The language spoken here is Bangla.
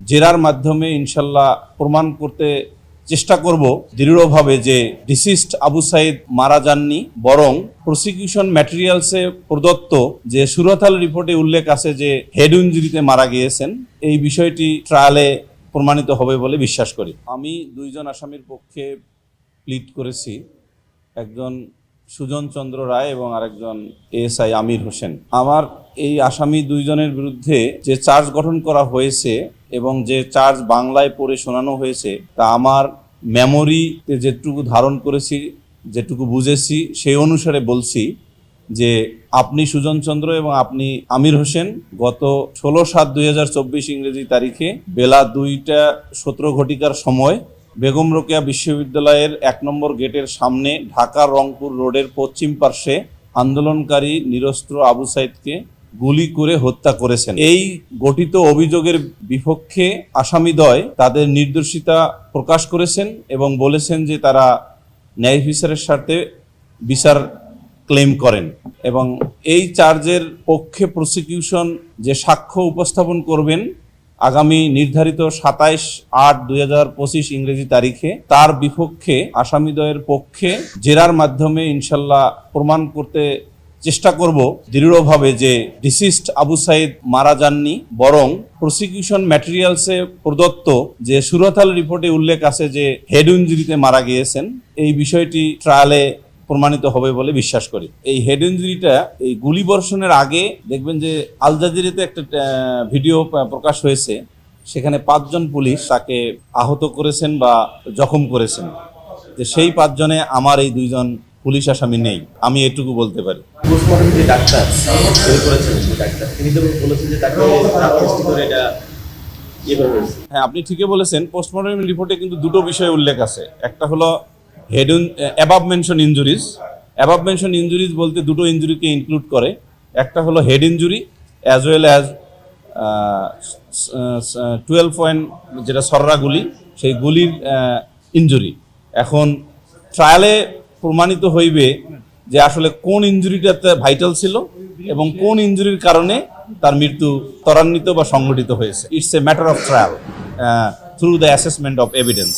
জেরার মাধ্যমে ইনশাল্লাহ প্রমাণ করতে চেষ্টা করব দৃঢ়ভাবে যে ডিসিস্ট আবু সাইদ মারা যাননি, বরং প্রসিকিউশন ম্যাটেরিয়ালসে প্রদত্ত যে সুরতাল রিপোর্টে উল্লেখ আছে যে হেড ইনজুরিতে মারা গিয়েছেন, এই বিষয়টি ট্রায়ালে প্রমাণিত হবে বলে বিশ্বাস করি। আমি দুইজন আসামির পক্ষে প্লিড করেছি, একজন সুজন চন্দ্র রায় এবং আরেকজন এএসআই আমির হোসেন। আমার এই আসামি দুইজনের বিরুদ্ধে যে চার্জ গঠন করা হয়েছে এবং যে চার্জ বাংলায় পড়ে শোনানো হয়েছে তা আমার মেমোরিতে যেটুকু ধারণ করেছি, যেটুকু বুঝেছি সেই অনুসারে বলছি যে আপনি সুজন চন্দ্র এবং আপনি আমির হোসেন গত 16/7/2024 ইংরেজি তারিখে বেলা 2:17 ঘটিকার সময় বেগম রোকেয়া বিশ্ববিদ্যালয়ের 1 নম্বর গেটের সামনে ঢাকা রংপুর রোডের পশ্চিম পার্শ্বে আন্দোলনকারী নিরস্ত্র আবু সাইদকে গুলি করে হত্যা করেছেন। এই গঠিত অভিযোগের বিপক্ষে আসামিদ্বয় তাদের নির্দোষিতা প্রকাশ করেছেন এবং বলেছেন যে তারা ন্যায় বিচারের স্বার্থে বিচার ক্লেম করেন এবং এই চার্জের পক্ষে প্রসিকিউশন যে সাক্ষ্য উপস্থাপন করবেন আগামী নির্ধারিত 27/8/2025 ইংরেজি তারিখে, তার বিপক্ষে আসামিদ্বয়ের পক্ষে জেরার মাধ্যমে ইনশাল্লাহ প্রমাণ করতে চেষ্টা করব দৃঢ়ভাবে যে ডিসিস্ট আবু সাইদ মারা যাননি, বরং প্রসিকিউশন ম্যাটেরিয়ালসে প্রদত্ত যে সুরতাল রিপোর্টে উল্লেখ আছে যে হেড ইনজুরিতে মারা গিয়েছেন, এই বিষয়টি ট্রায়ালে প্রমাণিত হবে বলে বিশ্বাস করি। এই হেড ইনজুরিটা এই গুলিবর্ষণের আগে দেখবেন যে আল জাজিরাতে একটা ভিডিও প্রকাশ হয়েছে, সেখানে 5 জন পুলিশ তাকে আহত করেছেন বা জখম করেছেন। যে সেই 5 জনে আমার এই 2 জন পুলিশ আসামি নেই, আমি এটুকু বলতে পারি। পোস্টমর্টম যে ডাক্তার সই করেছেন, ডাক্তার তিনি তো বলেছেন যে তাকে সৃষ্টি করে এটা হ্যাঁ, আপনি ঠিকই বলেছেন। পোস্টমর্টম রিপোর্টে কিন্তু দুটো বিষয় উল্লেখ আছে। একটা হলো above mention injuries. Above mention injuries বলতে দুটো ইনজুরিকে ইনক্লুড করে। একটা হলো head injury as well as 12 point যেটা সররা গুলি, সেই গুলির ইনজুরি। এখন ট্রায়ালে প্রমাণিত হইবে যে আসলে কোন ইনজুরিটাতে ভাইটাল ছিল এবং কোন ইনজুরির কারণে তার মৃত্যু ত্বরান্বিত বা সংঘটিত হয়েছে। It's a matter of trial through the assessment of evidence.